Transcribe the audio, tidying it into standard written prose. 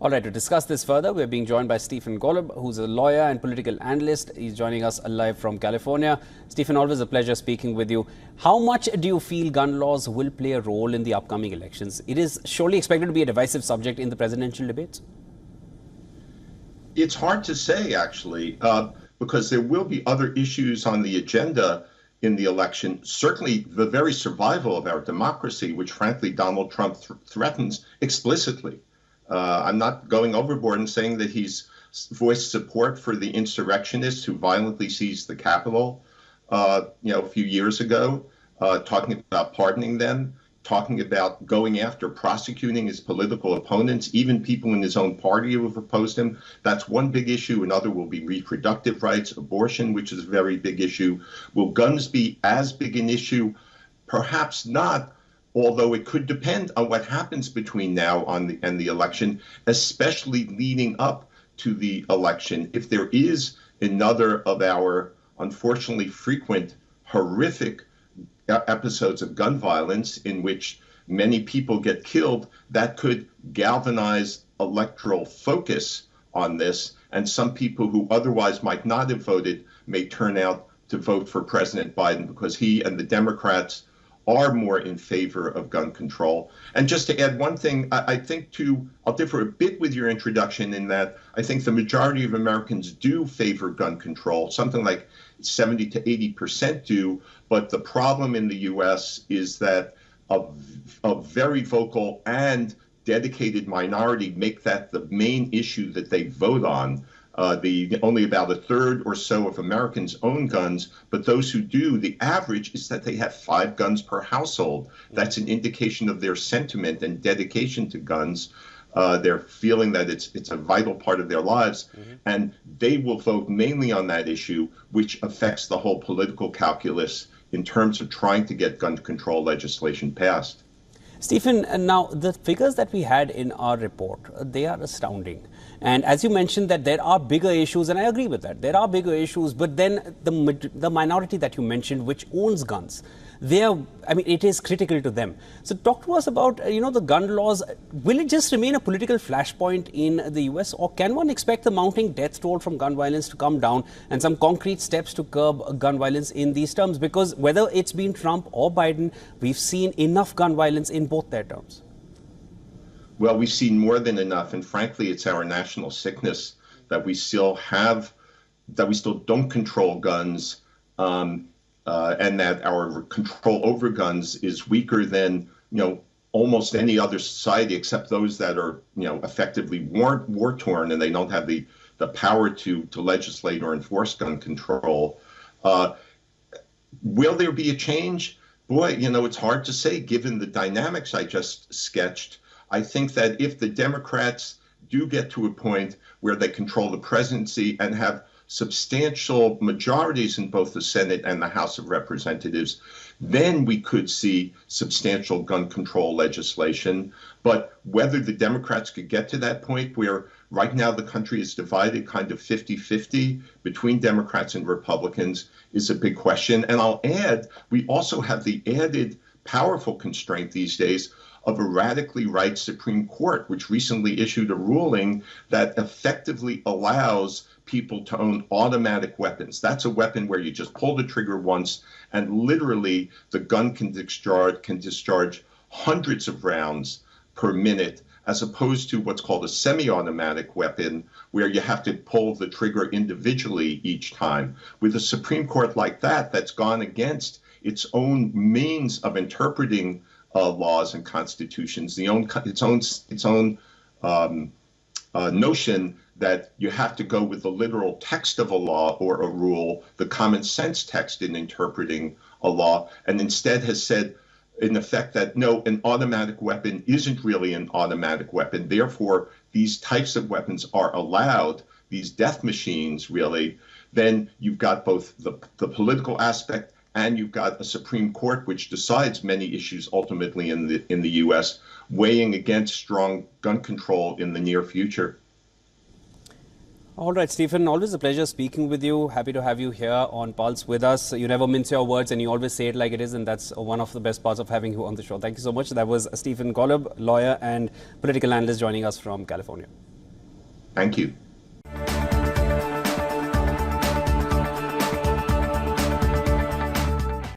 All right, to discuss this further, we're being joined by Stephen Golub, who's a lawyer and political analyst. He's joining us live from California. Stephen, always a pleasure speaking with you. How much do you feel gun laws will play a role in the upcoming elections? It is surely expected to be a divisive subject in the presidential debates. It's hard to say, actually, because there will be other issues on the agenda in the election. Certainly, the very survival of our democracy, which, frankly, Donald Trump threatens explicitly. I'm not going overboard and saying that he's voiced support for the insurrectionists who violently seized the Capitol, a few years ago, talking about pardoning them, talking about going after prosecuting his political opponents, even people in his own party who have opposed him. That's one big issue. Another will be reproductive rights, abortion, which is a very big issue. Will guns be as big an issue? Perhaps not. Although it could depend on what happens between now and the election, especially leading up to the election. If there is another of our unfortunately frequent, horrific episodes of gun violence in which many people get killed, that could galvanize electoral focus on this. And some people who otherwise might not have voted may turn out to vote for President Biden because he and the Democrats are more in favor of gun control. And just to add one thing, I think I'll differ a bit with your introduction in that I think the majority of Americans do favor gun control, something like 70 to 80% do. But the problem in the US is that a very vocal and dedicated minority make that the main issue that they vote on. Only about a third or so of Americans own guns, but those who do, the average is that they have 5 guns per household. That's an indication of their sentiment and dedication to guns. They're feeling that it's a vital part of their lives, and they will vote mainly on that issue, which affects the whole political calculus in terms of trying to get gun control legislation passed. Stephen, now the figures that we had in our report, they are astounding. And as you mentioned that there are bigger issues, and I agree with that, there are bigger issues, but then the minority that you mentioned, which owns guns, it is critical to them. So talk to us about, the gun laws. Will it just remain a political flashpoint in the US, or can one expect the mounting death toll from gun violence to come down and some concrete steps to curb gun violence in these terms? Because whether it's been Trump or Biden, we've seen enough gun violence in both their terms. Well, we've seen more than enough, and frankly, it's our national sickness that we still don't control guns, and that our control over guns is weaker than almost any other society, except those that are effectively war torn and they don't have the power to legislate or enforce gun control. Will there be a change? Boy, it's hard to say given the dynamics I just sketched. I think that if the Democrats do get to a point where they control the presidency and have substantial majorities in both the Senate and the House of Representatives, then we could see substantial gun control legislation. But whether the Democrats could get to that point where right now the country is divided kind of 50-50 between Democrats and Republicans is a big question. And I'll add, we also have the added powerful constraint these days of a radically right Supreme Court, which recently issued a ruling that effectively allows people to own automatic weapons. That's a weapon where you just pull the trigger once and literally the gun can discharge hundreds of rounds per minute, as opposed to what's called a semi-automatic weapon, where you have to pull the trigger individually each time. With a Supreme Court like that, that's gone against its own means of interpreting laws and constitutions, its own notion that you have to go with the literal text of a law or a rule, the common sense text in interpreting a law, and instead has said, in effect, that no, an automatic weapon isn't really an automatic weapon. Therefore, these types of weapons are allowed, these death machines, really. Then you've got both the political aspect and you've got a Supreme Court which decides many issues ultimately in the U.S., weighing against strong gun control in the near future. All right, Stephen, always a pleasure speaking with you. Happy to have you here on Pulse with us. You never mince your words and you always say it like it is, and that's one of the best parts of having you on the show. Thank you so much. That was Stephen Golub, lawyer and political analyst, joining us from California. Thank you.